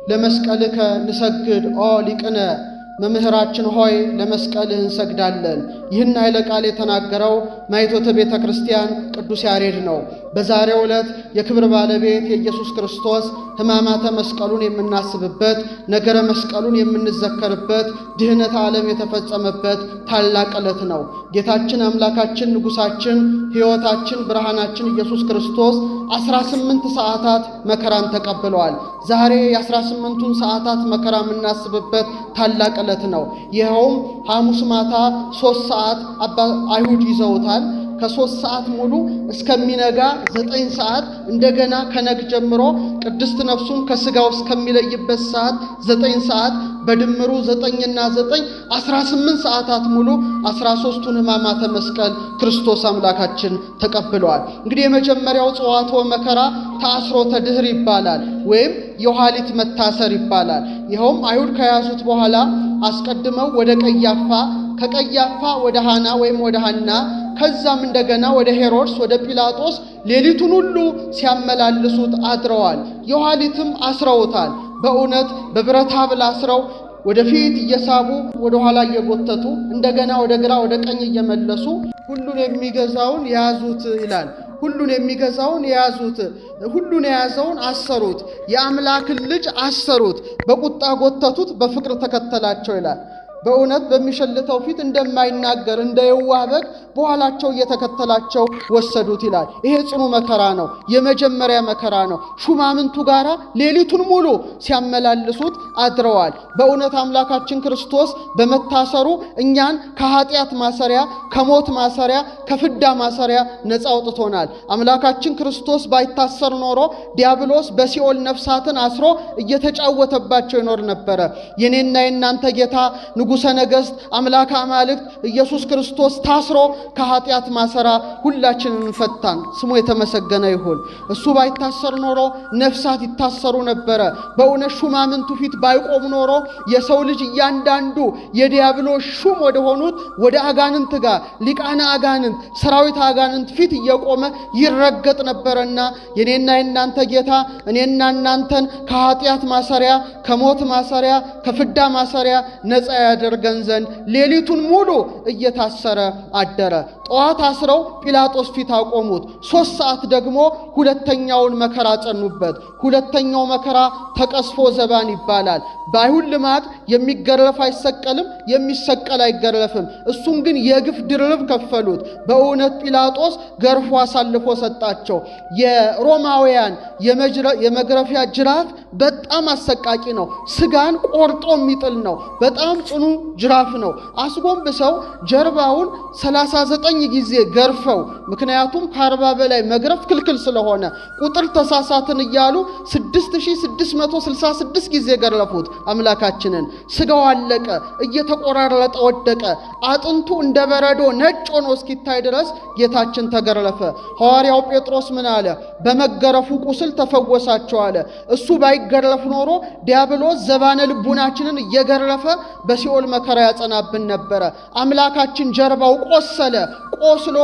ለመስቀልከ ንሰግድ ኦ ሊቅነ መምህራችን ሆይ ለመስቀልህ እንሰግዳለን። ይህን ኃይለ ቃል የተናገረው ማይቶተ ቤተ ክርስቲያን ቅዱስ ያሬድ ነው። በዛሬው ዕለት የክብር ባለቤት የኢየሱስ ክርስቶስ ሕማማተ መስቀሉን የምናስብበት፣ ነገረ መስቀሉን የምንዘከርበት፣ ድህነት ዓለም የተፈጸመበት ታላቅ ዕለት ነው። ጌታችን አምላካችን ንጉሳችን ሕይወታችን ብርሃናችን ኢየሱስ ክርስቶስ 18 ሰዓታት መከራን ተቀብለዋል። ዛሬ የ18ቱን ሰዓታት መከራ የምናስብበት ታላቅ ዕለት ነው። ይኸውም ሐሙስ ማታ 3 ሰዓት አይሁድ ይዘውታል። ከ3 ሰዓት ሙሉ እስከሚነጋ 9 ሰዓት እንደገና ከነግ ጀምሮ ቅድስት ነፍሱን ከስጋው እስከሚለይበት ሰዓት 9 ሰዓት በድምሩ 9 እና 9 18 ሰዓታት ሙሉ 13ቱን ሕማማተ መስቀል ክርስቶስ አምላካችን ተቀብለዋል። እንግዲህ የመጀመሪያው ጽዋቶ መከራ ተአስሮተ ድህር ይባላል ወይም የኋሊት መታሰር ይባላል። ይኸውም አይሁድ ከያዙት በኋላ አስቀድመው ወደ ቀያፋ፣ ከቀያፋ ወደ ሃና ወይም ወደ ሃና፣ ከዛም እንደገና ወደ ሄሮድስ ወደ ጲላጦስ ሌሊቱን ሁሉ ሲያመላልሱት አድረዋል። የኋሊትም አስረውታል። በእውነት በብረት ሐብል አስረው ወደፊት እየሳቡ ወደ ኋላ እየጎተቱ እንደገና ወደ ግራ ወደ ቀኝ እየመለሱ ሁሉን የሚገዛውን ያዙት ይላል። ሁሉን የሚገዛውን ያዙት፣ ሁሉን የያዘውን አሰሩት፣ የአምላክን ልጅ አሰሩት፣ በቁጣ ጎተቱት፣ በፍቅር ተከተላቸው ይላል። በእውነት በሚሸልተው ፊት እንደማይናገር እንደ የዋህ በግ በኋላቸው እየተከተላቸው ወሰዱት ይላል። ይሄ ጽኑ መከራ ነው። የመጀመሪያ መከራ ነው። ሹማምንቱ ጋራ ሌሊቱን ሙሉ ሲያመላልሱት አድረዋል። በእውነት አምላካችን ክርስቶስ በመታሰሩ እኛን ከኃጢአት ማሰሪያ፣ ከሞት ማሰሪያ፣ ከፍዳ ማሰሪያ ነፃ አውጥቶናል። አምላካችን ክርስቶስ ባይታሰር ኖሮ ዲያብሎስ በሲኦል ነፍሳትን አስሮ እየተጫወተባቸው ይኖር ነበረ። የኔና የናንተ ጌታ ንጉሠ ነገሥት አምላከ አማልክት ኢየሱስ ክርስቶስ ታስሮ ከኃጢአት ማሰራ ሁላችንን ፈታን። ስሙ የተመሰገነ ይሁን። እሱ ባይታሰር ኖሮ ነፍሳት ይታሰሩ ነበረ። በእውነት ሹማምንቱ ፊት ባይቆም ኖሮ የሰው ልጅ እያንዳንዱ የዲያብሎስ ሹም ወደ ሆኑት ወደ አጋንንት ጋር ሊቃነ አጋንንት ሰራዊት አጋንንት ፊት እየቆመ ይረገጥ ነበረና የኔና የናንተ ጌታ እኔና እናንተን ከኃጢአት ማሰሪያ፣ ከሞት ማሰሪያ፣ ከፍዳ ማሰሪያ ነፃ ያደርገን ዘንድ ሌሊቱን ሙሉ እየታሰረ አደረ። ጠዋት አስረው ጲላጦስ ፊት አቆሙት። 3 ሰዓት ደግሞ ሁለተኛውን መከራ ጸኑበት። ሁለተኛው መከራ ተቀስፎ ዘባን ይባላል። በአይሁድ ልማድ የሚገረፍ አይሰቀልም፣ የሚሰቀል አይገረፍም። እሱን ግን የግፍ ድርብ ከፈሉት። በእውነት ጲላጦስ ገርፎ አሳልፎ ሰጣቸው። የሮማውያን የመግረፊያ ጅራፍ በጣም አሰቃቂ ነው። ስጋን ቆርጦ የሚጥል ነው። በጣም ጽኑ ጅራፍ ነው። አስጎንብሰው ጀርባውን 39 ጊዜ ገርፈው፣ ምክንያቱም ከ40 በላይ መግረፍ ክልክል ስለሆነ ቁጥር ተሳሳትን እያሉ 6666 ጊዜ ገረፉት አምላካችንን። ስጋው አለቀ፣ እየተቆራረጠ ወደቀ። አጥንቱ እንደ በረዶ ነጭ ሆኖ እስኪታይ ድረስ ጌታችን ተገረፈ። ሐዋርያው ጴጥሮስ ምን አለ? በመገረፉ ቁስል ተፈወሳቸው አለ። እሱ ባይገረፍ ኖሮ ዲያብሎስ ዘባነ ልቡናችንን እየገረፈ በሲኦል መከራ ያጸናብን ነበረ። አምላካችን ጀርባው ቆሰለ። ቆስሎ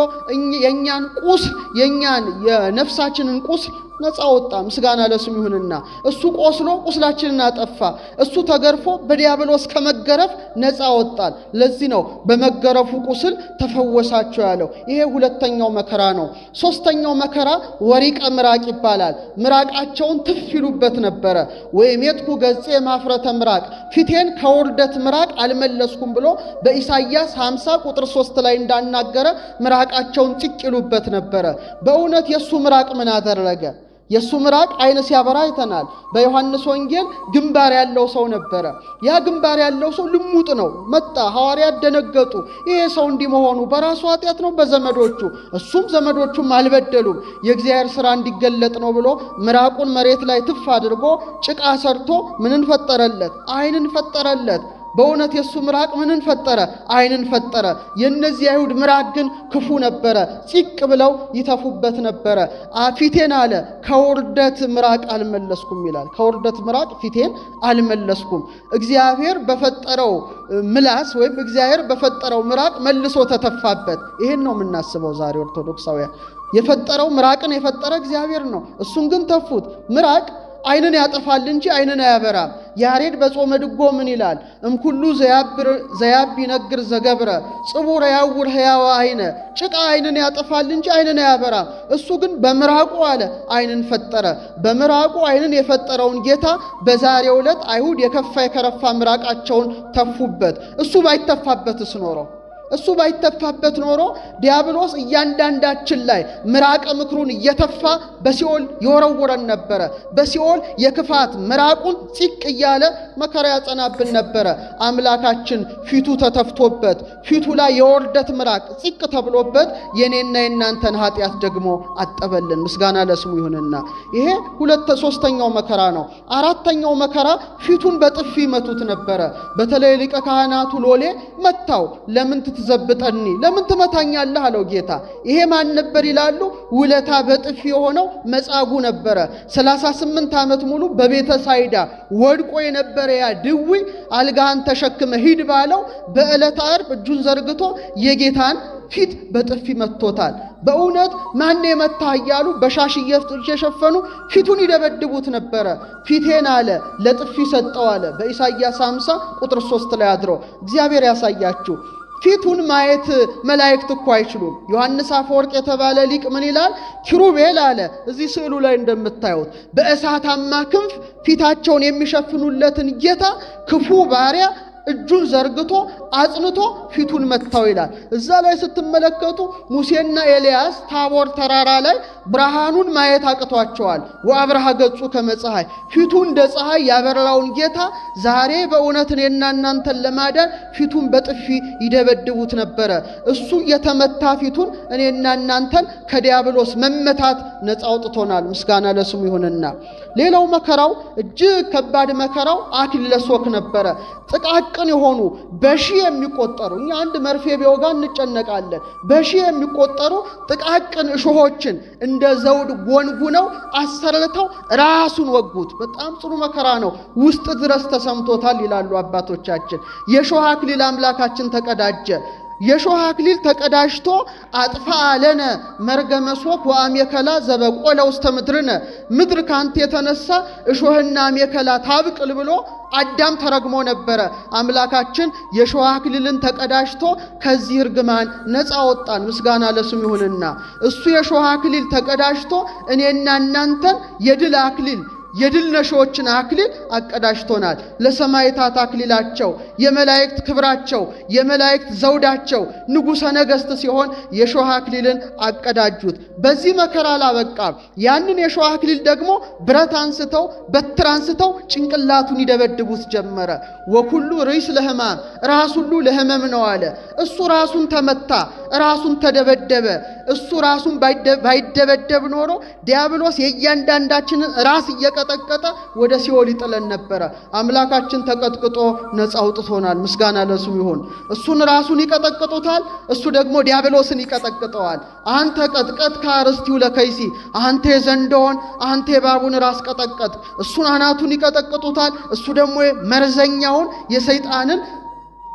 የኛን ቁስል የኛን የነፍሳችንን ቁስል ነፃ ወጣ። ምስጋና ለስሙ ይሁንና እሱ ቆስሎ ቁስላችንን አጠፋ። እሱ ተገርፎ በዲያብሎስ ከመገረፍ ነፃ ወጣል። ለዚህ ነው በመገረፉ ቁስል ተፈወሳቸው ያለው። ይሄ ሁለተኛው መከራ ነው። ሶስተኛው መከራ ወሪቀ ምራቅ ይባላል። ምራቃቸውን ትፍ ይሉበት ነበረ። ወይሜትኩ ገጼ ማፍረተ ምራቅ፣ ፊቴን ከውርደት ምራቅ አልመለስኩም ብሎ በኢሳይያስ 50 ቁጥር 3 ላይ እንዳናገረ ምራቃቸውን ጥቅ ይሉበት ነበረ። በእውነት የሱ ምራቅ ምን አደረገ? የሱ ምራቅ አይነ ሲያበራ አይተናል። በዮሐንስ ወንጌል ግንባር ያለው ሰው ነበረ። ያ ግንባር ያለው ሰው ልሙጥ ነው። መጣ፣ ሐዋርያት ደነገጡ። ይሄ ሰው እንዲህ መሆኑ በራሱ ኃጢአት ነው በዘመዶቹ? እሱም ዘመዶቹም አልበደሉም። የእግዚአብሔር ሥራ እንዲገለጥ ነው ብሎ ምራቁን መሬት ላይ ትፍ አድርጎ ጭቃ ሰርቶ ምንን ፈጠረለት? አይንን ፈጠረለት። በእውነት የሱ ምራቅ ምንን ፈጠረ? አይንን ፈጠረ። የነዚህ አይሁድ ምራቅ ግን ክፉ ነበረ። ፂቅ ብለው ይተፉበት ነበረ። ፊቴን አለ ከውርደት ምራቅ አልመለስኩም ይላል። ከውርደት ምራቅ ፊቴን አልመለስኩም። እግዚአብሔር በፈጠረው ምላስ ወይም እግዚአብሔር በፈጠረው ምራቅ መልሶ ተተፋበት። ይሄን ነው የምናስበው ዛሬ ኦርቶዶክሳውያን። የፈጠረው ምራቅን የፈጠረ እግዚአብሔር ነው። እሱን ግን ተፉት። ምራቅ ዓይንን ያጠፋል እንጂ ዓይንን አያበራም። ያሬድ በጾመ ድጎ ምን ይላል? እምኩሉ ዘያብ ይነግር ዘገብረ ጽቡረ ያውር ሕያወ ዓይነ። ጭቃ ዓይንን ያጠፋል እንጂ ዓይንን አያበራም። እሱ ግን በምራቁ አለ ዓይንን ፈጠረ። በምራቁ ዓይንን የፈጠረውን ጌታ በዛሬው ዕለት አይሁድ የከፋ የከረፋ ምራቃቸውን ተፉበት። እሱ ባይተፋበት ኖሮ ዲያብሎስ እያንዳንዳችን ላይ ምራቀ ምክሩን እየተፋ በሲኦል ይወረውረን ነበረ። በሲኦል የክፋት ምራቁን ፂቅ እያለ መከራ ያጸናብን ነበረ። አምላካችን ፊቱ ተተፍቶበት ፊቱ ላይ የወርደት ምራቅ ፂቅ ተብሎበት የኔና የናንተን ኃጢአት ደግሞ አጠበልን። ምስጋና ለስሙ ይሁንና ይሄ ሶስተኛው መከራ ነው። አራተኛው መከራ ፊቱን በጥፊ መቱት ነበረ። በተለይ ሊቀ ካህናቱ ሎሌ መታው። ለምን ዘብጠኒ ለምን ትመታኛለህ አለው ጌታ። ይሄ ማን ነበር ይላሉ? ውለታ በጥፊ የሆነው መጻጉ ነበረ። 38 ዓመት ሙሉ በቤተ ሳይዳ ወድቆ የነበረ ያ ድዊ አልጋህን ተሸክመ ሂድ ባለው በዕለተ ዓርብ እጁን ዘርግቶ የጌታን ፊት በጥፊ መቶታል። በእውነት ማን የመታህ እያሉ በሻሽ እየሸፈኑ ፊቱን ይደበድቡት ነበረ። ፊቴን አለ ለጥፊ ሰጠው አለ በኢሳይያስ 50 ቁጥር 3 ላይ አድሮ። እግዚአብሔር ያሳያችሁ። ፊቱን ማየት መላእክት እኮ አይችሉም። ዮሐንስ አፈወርቅ የተባለ ሊቅ ምን ይላል? ኪሩቤል አለ እዚህ ስዕሉ ላይ እንደምታዩት በእሳታማ ክንፍ ፊታቸውን የሚሸፍኑለትን ጌታ ክፉ ባሪያ እጁን ዘርግቶ አጽንቶ ፊቱን መታው ይላል። እዛ ላይ ስትመለከቱ ሙሴና ኤልያስ ታቦር ተራራ ላይ ብርሃኑን ማየት አቅቷቸዋል። ወአብርሃ ገጹ ከመፀሐይ ፊቱ እንደ ፀሐይ ያበራውን ጌታ ዛሬ በእውነት እኔና እናንተን ለማዳን ፊቱን በጥፊ ይደበድቡት ነበረ። እሱ የተመታ ፊቱን እኔና እናንተን ከዲያብሎስ መመታት ነፃ አውጥቶናል። ምስጋና ለስሙ ይሁንና ሌላው መከራው እጅግ ከባድ መከራው አክሊለ ሦክ ነበረ። ጥቃቅን የሆኑ በሺ የሚቆጠሩ እኛ አንድ መርፌ ቢወጋ እንጨነቃለን። በሺ የሚቆጠሩ ጥቃቅን እሾሆችን እንደ ዘውድ ጎንጉነው አሰርተው ራሱን ወጉት። በጣም ጽኑ መከራ ነው። ውስጥ ድረስ ተሰምቶታል ይላሉ አባቶቻችን። የሾህ አክሊል አምላካችን ተቀዳጀ። የሾህ አክሊል ተቀዳጅቶ አጥፋ አለነ መርገመ ሦክ ወአሜከላ ዘበቆለ ውስተ ምድርነ። ምድር ካንተ የተነሳ እሾህና አሜከላ ታብቅል ብሎ አዳም ተረግሞ ነበረ። አምላካችን የሾህ አክሊልን ተቀዳጅቶ ከዚህ እርግማን ነፃ ወጣን። ምስጋና ለስሙ ይሁንና እሱ የሾህ አክሊል ተቀዳጅቶ እኔና እናንተን የድል አክሊል የድል ነሾችን አክሊል አቀዳጅቶናል። ለሰማዕታት አክሊላቸው የመላእክት ክብራቸው የመላእክት ዘውዳቸው ንጉሠ ነገሥት ሲሆን የሾህ አክሊልን አቀዳጁት። በዚህ መከራ አላበቃም። ያንን የሾህ አክሊል ደግሞ ብረት አንስተው በትር አንስተው ጭንቅላቱን ይደበድቡት ጀመረ። ወኩሉ ርዕስ ለሕማም ራስ ሁሉ ለሕመም ነው አለ። እሱ ራሱን ተመታ፣ ራሱን ተደበደበ። እሱ ራሱን ባይደበደብ ኖሮ ዲያብሎስ የእያንዳንዳችንን ራስ እየቀጠቀጠ ወደ ሲኦል ይጥለን ነበረ። አምላካችን ተቀጥቅጦ ነፃ አውጥቶናል። ምስጋና ለስሙ ይሁን። እሱን ራሱን ይቀጠቅጡታል፣ እሱ ደግሞ ዲያብሎስን ይቀጠቅጠዋል። አንተ ቀጥቀጥ ከአርስቲው ለከይሲ አንተ የዘንዶውን አንተ የባቡን ራስ ቀጠቀጥ። እሱን አናቱን ይቀጠቅጡታል፣ እሱ ደግሞ መርዘኛውን የሰይጣንን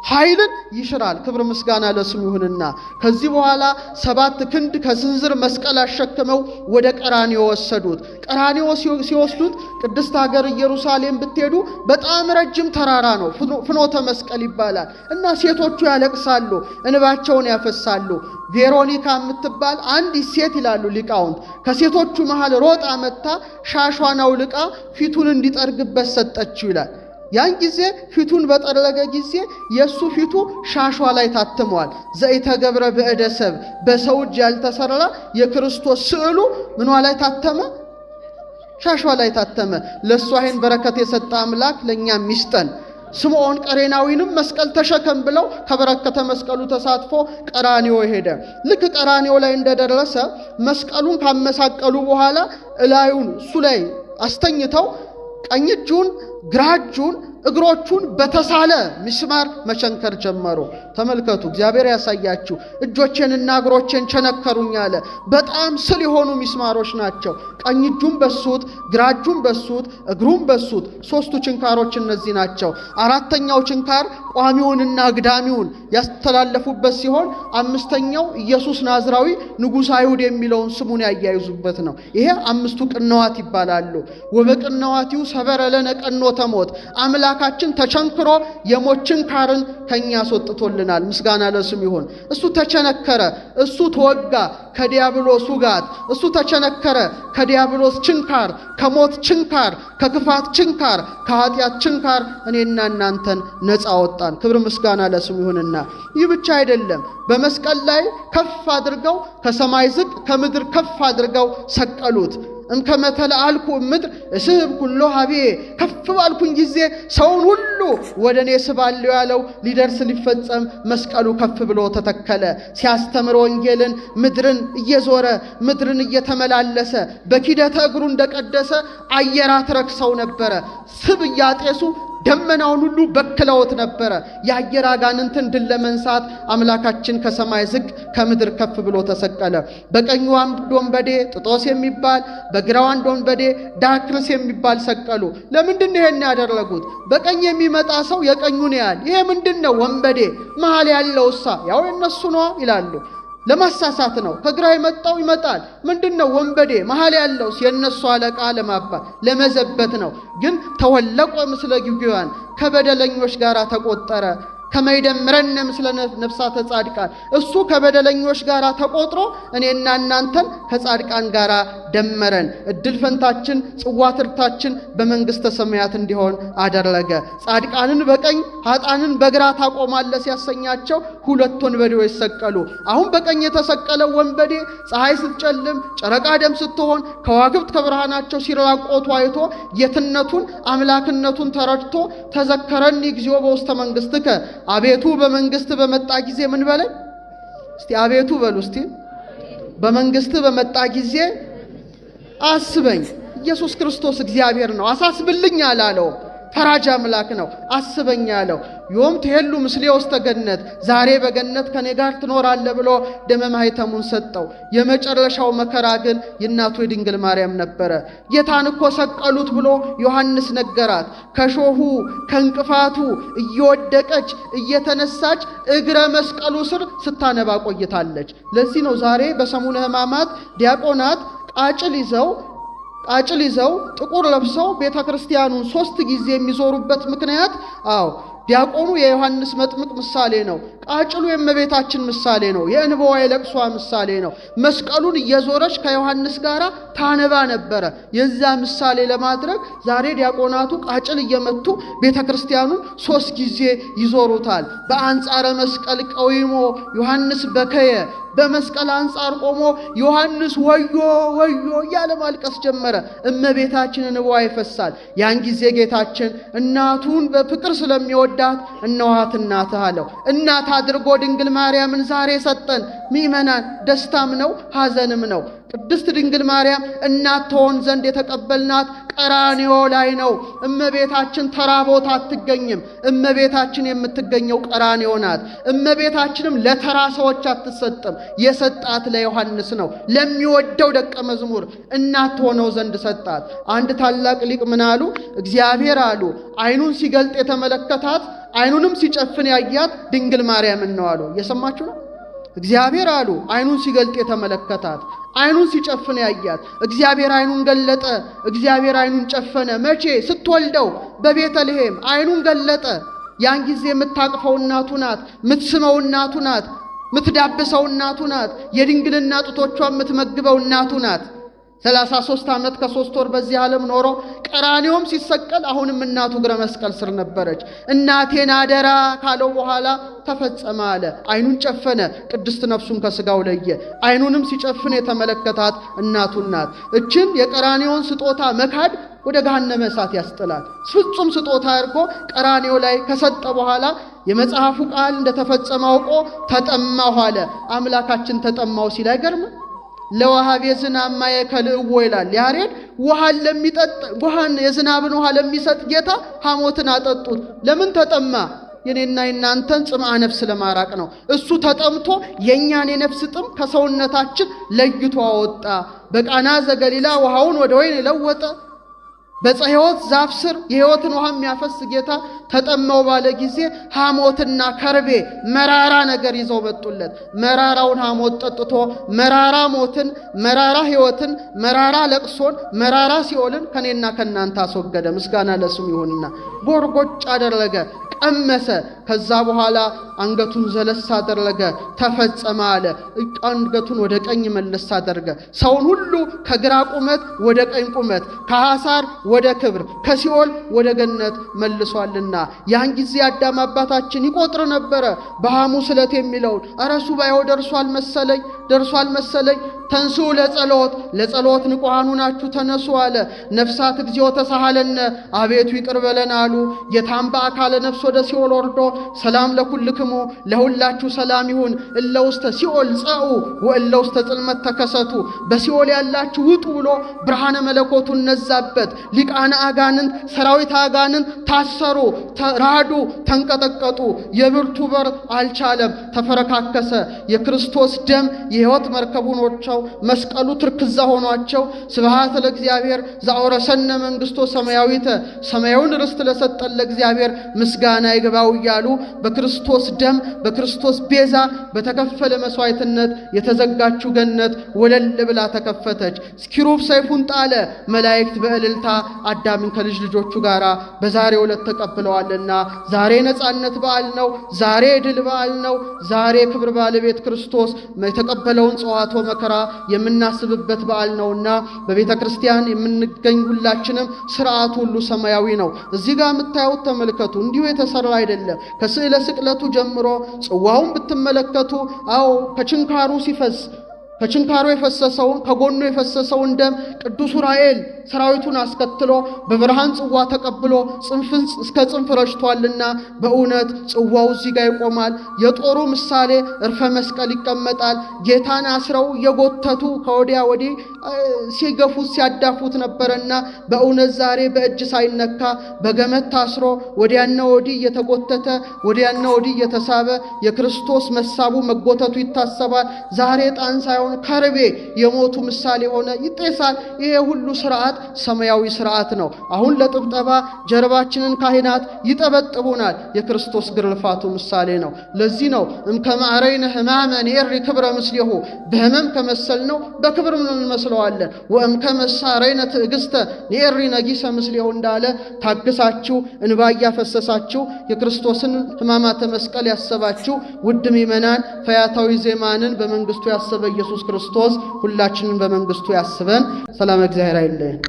ኃይልን ይሽራል። ክብር ምስጋና ለስሙ ይሁንና ከዚህ በኋላ 7 ክንድ ከስንዝር መስቀል አሸክመው ወደ ቀራንዮ ወሰዱት። ቀራንዮ ሲወስዱት ቅድስት ሀገር ኢየሩሳሌም ብትሄዱ በጣም ረጅም ተራራ ነው፣ ፍኖተ መስቀል ይባላል። እና ሴቶቹ ያለቅሳሉ፣ እንባቸውን ያፈሳሉ። ቬሮኒካ የምትባል አንዲት ሴት ይላሉ ሊቃውንት ከሴቶቹ መሃል ሮጣ መጣ ሻሿን አውልቃ ፊቱን እንዲጠርግበት ሰጠችው ይላል። ያን ጊዜ ፊቱን በጠረገ ጊዜ የሱ ፊቱ ሻሿ ላይ ታትሟል። ዘኢተገብረ በእደ ሰብ በሰው እጅ ያልተሰራ የክርስቶስ ስዕሉ ምኗ ላይ ታተመ? ሻሿ ላይ ታተመ። ለሱ አይን በረከት የሰጠ አምላክ ለኛም ይስጠን። ስምዖን ቀሬናዊንም መስቀል ተሸከም ብለው ከበረከተ መስቀሉ ተሳትፎ ቀራንዮ ሄደ። ልክ ቀራንዮ ላይ እንደደረሰ መስቀሉን ካመሳቀሉ በኋላ እላዩን እሱ ላይ አስተኝተው ቀኝ እጁን ግራ እጁን እግሮቹን በተሳለ ምስማር መቸንከር ጀመሩ። ተመልከቱ፣ እግዚአብሔር ያሳያችሁ። እጆቼንና እግሮቼን ቸነከሩኝ አለ። በጣም ስል የሆኑ ምስማሮች ናቸው። ቀኝ እጁን በሱት፣ ግራ እጁን በሱት፣ እግሩን በሱት። ሶስቱ ችንካሮች እነዚህ ናቸው። አራተኛው ችንካር ቋሚውንና አግዳሚውን ያስተላለፉበት ሲሆን አምስተኛው ኢየሱስ ናዝራዊ ንጉሥ አይሁድ የሚለውን ስሙን ያያይዙበት ነው። ይሄ አምስቱ ቅንዋት ይባላሉ። ወበቅንዋቲው ሰበረ ለነ ቀኖተ ሞት፣ አምላካችን ተቸንክሮ የሞት ችንካርን ከኛ አስወጥቶልናል። ምስጋና ለስሙ ይሁን። እሱ ተቸነከረ፣ እሱ ተወጋ ከዲያብሎስ ውጋት፣ እሱ ተቸነከረ ከዲያብሎስ ችንካር፣ ከሞት ችንካር፣ ከክፋት ችንካር፣ ከኃጢአት ችንካር እኔና እናንተን ነፃ ወጣን። ክብር ምስጋና ለስሙ ይሁንና ይህ ብቻ አይደለም። በመስቀል ላይ ከፍ አድርገው ከሰማይ ዝቅ ከምድር ከፍ አድርገው ሰቀሉት። እምከመተለ አልኩ ምድር እስብ ኩሎ ሀቤ፣ ከፍ ባልኩኝ ጊዜ ሰውን ሁሉ ወደ እኔ ስባለሁ ያለው ሊደርስ ሊፈጸም መስቀሉ ከፍ ብሎ ተተከለ። ሲያስተምር ወንጌልን ምድርን እየዞረ ምድርን እየተመላለሰ በኪደተ እግሩ እንደቀደሰ አየራት ረክሰው ነበረ። ስብ እያጤሱ ደመናውን ሁሉ በክለውት ነበረ። የአየር አጋንንትን ድል ለመንሳት አምላካችን ከሰማይ ዝቅ ከምድር ከፍ ብሎ ተሰቀለ። በቀኙ አንድ ወንበዴ ጥጦስ የሚባል በግራው አንድ ወንበዴ ዳክርስ የሚባል ሰቀሉ። ለምንድን ነው ይሄን ያደረጉት? በቀኝ የሚመጣ ሰው የቀኙን ያህል ይሄ ምንድነው? ወንበዴ መሃል ያለውሳ ያው የነሱ ነው ይላሉ። ለማሳሳት ነው። ከግራ የመጣው ይመጣል። ምንድነው? ወንበዴ መሃል ያለው የነሱ አለቃ ለማባል ለመዘበት ነው። ግን ተወለቆ ምስለ ግዩራን ከበደለኞች ጋር ተቆጠረ። ከመይደምረን ምስለ ነፍሳተ ጻድቃን፣ እሱ ከበደለኞች ጋር ተቆጥሮ እኔና እናንተን ከጻድቃን ጋር ደመረን። እድል ፈንታችን ጽዋ ትርታችን በመንግስተ ሰማያት እንዲሆን አደረገ። ጻድቃንን በቀኝ ኃጥአንን በግራ ታቆማለህ ሲያሰኛቸው ሁለት ወንበዴዎች ሰቀሉ። አሁን በቀኝ የተሰቀለው ወንበዴ ፀሐይ ስትጨልም ጨረቃ ደም ስትሆን ከዋክብት ከብርሃናቸው ሲራቆቱ አይቶ ጌትነቱን አምላክነቱን ተረድቶ ተዘከረኒ እግዚኦ በውስተ መንግሥትከ፣ አቤቱ በመንግስት በመጣ ጊዜ ምን በለኝ እስቲ፣ አቤቱ በሉ እስቲ፣ በመንግስት በመጣ ጊዜ አስበኝ። ኢየሱስ ክርስቶስ እግዚአብሔር ነው። አሳስብልኝ አላለው። ፈራጅ አምላክ ነው። አስበኝ ያለው ዮም ትሄሉ ምስሌ ውስተ ገነት፣ ዛሬ በገነት ከኔ ጋር ትኖራለህ ብሎ ደመ ማኅተሙን ሰጠው። የመጨረሻው መከራ ግን የእናቱ የድንግል ማርያም ነበረ። ጌታን እኮ ሰቀሉት ብሎ ዮሐንስ ነገራት። ከሾሁ ከእንቅፋቱ እየወደቀች እየተነሳች እግረ መስቀሉ ስር ስታነባ ቆይታለች። ለዚህ ነው ዛሬ በሰሙነ ሕማማት ዲያቆናት ቃጭል ይዘው ጥቁር ለብሰው ቤተ ክርስቲያኑን 3 ጊዜ የሚዞሩበት ምክንያት ዲያቆኑ የዮሐንስ መጥምቅ ምሳሌ ነው። ቃጭሉ የእመቤታችን ምሳሌ ነው። የእንባዋ የለቅሷ ምሳሌ ነው። መስቀሉን እየዞረች ከዮሐንስ ጋር ታነባ ነበረ። የዛ ምሳሌ ለማድረግ ዛሬ ዲያቆናቱ ቃጭል እየመቱ ቤተ ክርስቲያኑን 3 ጊዜ ይዞሩታል። በአንጻረ መስቀል ቀዊሞ ዮሐንስ በከየ፣ በመስቀል አንጻር ቆሞ ዮሐንስ ወዮ ወዮ እያለ ማልቀስ ጀመረ። እመቤታችንን እንባዋ ይፈሳል። ያን ጊዜ ጌታችን እናቱን በፍቅር ስለሚወዳት እነኋት እናትህ አለው። እናት አድርጎ ድንግል ማርያምን ዛሬ ሰጠን። ምእመናን ደስታም ነው ሐዘንም ነው። ቅድስት ድንግል ማርያም እናት ትሆን ዘንድ የተቀበልናት ቀራንዮ ላይ ነው። እመቤታችን ተራ ቦታ አትገኝም። እመቤታችን የምትገኘው ቀራንዮ ናት። እመቤታችንም ለተራ ሰዎች አትሰጥም። የሰጣት ለዮሐንስ ነው፣ ለሚወደው ደቀ መዝሙር እናት ሆነው ዘንድ ሰጣት። አንድ ታላቅ ሊቅ ምን አሉ? እግዚአብሔር አሉ ዓይኑን ሲገልጥ የተመለከታት ዓይኑንም ሲጨፍን ያያት ድንግል ማርያምን ነው አሉ። እየሰማችሁ ነው? እግዚአብሔር አሉ ዓይኑን ሲገልጥ የተመለከታት ዓይኑን ሲጨፍን ያያት። እግዚአብሔር ዓይኑን ገለጠ፣ እግዚአብሔር ዓይኑን ጨፈነ። መቼ? ስትወልደው በቤተልሔም ዓይኑን ገለጠ። ያን ጊዜ የምታቅፈው እናቱ ናት፣ የምትስመው እናቱ ናት፣ የምትዳብሰው እናቱ ናት፣ የድንግልና ጡቶቿን የምትመግበው እናቱ ናት። 33 ዓመት ከ3 ወር በዚህ ዓለም ኖሮ ቀራንዮም ሲሰቀል አሁንም እናቱ እግረ መስቀል ስር ነበረች። እናቴን አደራ ካለው በኋላ ተፈጸመ አለ። ዓይኑን ጨፈነ፣ ቅድስት ነፍሱን ከስጋው ለየ። ዓይኑንም ሲጨፍን የተመለከታት እናቱን ናት። እችን የቀራንዮን ስጦታ መካድ ወደ ገሃነመ እሳት ያስጥላል። ፍጹም ስጦታ አድርጎ ቀራንዮ ላይ ከሰጠ በኋላ የመጽሐፉ ቃል እንደተፈጸመ አውቆ ተጠማሁ አለ። አምላካችን ተጠማው ሲል አይገርም? ለወሃብ የዝናብ ማየከልእዎ ይላል ያሬድ። ውሃን የዝናብን ውሃ ለሚሰጥ ጌታ ሐሞትን አጠጡት። ለምን ተጠማ? የኔና የናንተን ጽምዓ ነፍስ ለማራቅ ነው። እሱ ተጠምቶ የኛን የነፍስ ጥም ከሰውነታችን ለይቶ አወጣ። በቃና ዘገሊላ ውሃውን ወደ ወይን የለወጠ በፀሕይወት ዛፍ ስር የሕይወትን ውሃ የሚያፈስ ጌታ ተጠማው ባለ ጊዜ ሐሞትና ከርቤ መራራ ነገር ይዘው መጡለት። መራራውን ሐሞት ጠጥቶ መራራ ሞትን፣ መራራ ሕይወትን፣ መራራ ለቅሶን፣ መራራ ሲኦልን ከኔና ከናንተ አስወገደ። ምስጋና ለስሙ ይሁንና ጎርጎጭ አደረገ፣ ቀመሰ። ከዛ በኋላ አንገቱን ዘለስ አደረገ። ተፈጸመ አለ። አንገቱን ወደ ቀኝ መለስ አደረገ። ሰውን ሁሉ ከግራ ቁመት ወደ ቀኝ ቁመት፣ ከሐሳር ወደ ክብር፣ ከሲኦል ወደ ገነት መልሷልና። ያን ጊዜ አዳም አባታችን ይቆጥር ነበረ በሐሙስ ዕለት የሚለውን። ኧረ ሱባኤው ደርሷል መሰለኝ ተንሱ ለጸሎት ንቁሃኑ ናችሁ ተነሱ አለ። ነፍሳት እግዚኦ ተሳሃለነ አቤቱ ይቅር በለን አሉ። ጌታም በአካለ ነፍስ ወደ ሲኦል ወርዶ ሰላም ለኩልክሙ ለሁላችሁ ሰላም ይሁን እለ ውስተ ሲኦል ጸኡ ወእለ ውስተ ጽልመት ተከሰቱ፣ በሲኦል ያላችሁ ውጡ ብሎ ብርሃነ መለኮቱን ነዛበት። ሊቃነ አጋንንት ሰራዊት አጋንንት ታሰሩ፣ ተራዱ፣ ተንቀጠቀጡ። የብርቱ በር አልቻለም፣ ተፈረካከሰ። የክርስቶስ ደም የሕይወት መርከቡን ወርቻው መስቀሉ ትርክዛ ሆኗቸው ስብሐት ለእግዚአብሔር ዘአውረሰነ መንግስቶ ሰማያዊተ ሰማያዊውን ርስት ለሰጠን ለእግዚአብሔር ምስጋና ይግባው እያሉ በክርስቶስ ደም በክርስቶስ ቤዛ በተከፈለ መስዋዕትነት የተዘጋችው ገነት ወለል ብላ ተከፈተች። ኪሩብ ሰይፉን ጣለ፣ መላእክት በእልልታ አዳምን ከልጅ ልጆቹ ጋራ በዛሬው ዕለት ተቀብለዋልና ዛሬ ነጻነት በዓል ነው። ዛሬ ድል በዓል ነው። ዛሬ ክብር ባለቤት ክርስቶስ የተቀበለውን ጽዋቶ መከራ የምናስብበት በዓል ነውና በቤተ ክርስቲያን የምንገኝ ሁላችንም ሥርዓቱ ሁሉ ሰማያዊ ነው። እዚህ ጋር የምታዩት ተመልከቱ፣ እንዲሁ የተሰራ አይደለም። ከስዕለ ስቅለቱ ጀምሮ ጽዋውን ብትመለከቱ አዎ ከችንካሩ ሲፈስ ከችንካሩ የፈሰሰውን ከጎኑ የፈሰሰውን ደም ቅዱስ ዑራኤል ሰራዊቱን አስከትሎ በብርሃን ጽዋ ተቀብሎ ጽንፍን እስከ ጽንፍ ረጭቷልና በእውነት ጽዋው እዚህ ጋር ይቆማል። የጦሩ ምሳሌ እርፈ መስቀል ይቀመጣል። ጌታን አስረው የጎተቱ ከወዲያ ወዲህ ሲገፉት ሲያዳፉት ነበርና በእውነት ዛሬ በእጅ ሳይነካ በገመድ ታስሮ ወዲያና ወዲህ እየተጎተተ ወዲያና ወዲህ እየተሳበ የክርስቶስ መሳቡ መጎተቱ ይታሰባል። ዛሬ ጣን ሳይሆን ከርቤ የሞቱ ምሳሌ ሆነ ይጤሳል። ይሄ ሁሉ ሥርዓት ሰማያዊ ሥርዓት ነው። አሁን ለጥብጠባ ጀርባችንን ካህናት ይጠበጥቡናል። የክርስቶስ ግርፋቱ ምሳሌ ነው። ለዚህ ነው እምከማረይነ ሕማመን የሪ ክብረ ምስሌሁ በህመም ከመሰልነው በክብር እንመስለዋለን። ወእምከመሳረይነ ትዕግስተ የሪ ነጊሰ ምስሌሁ እንዳለ ታግሳችሁ እንባ ያፈሰሳችሁ የክርስቶስን ሕማማተ መስቀል ያሰባችሁ ውድ ምእመናን ፈያታዊ ዜማንን በመንግስቱ ያሰበ ኢየሱስ ክርስቶስ ሁላችንን በመንግስቱ ያስበን። ሰላም እግዚአብሔር አይለየን።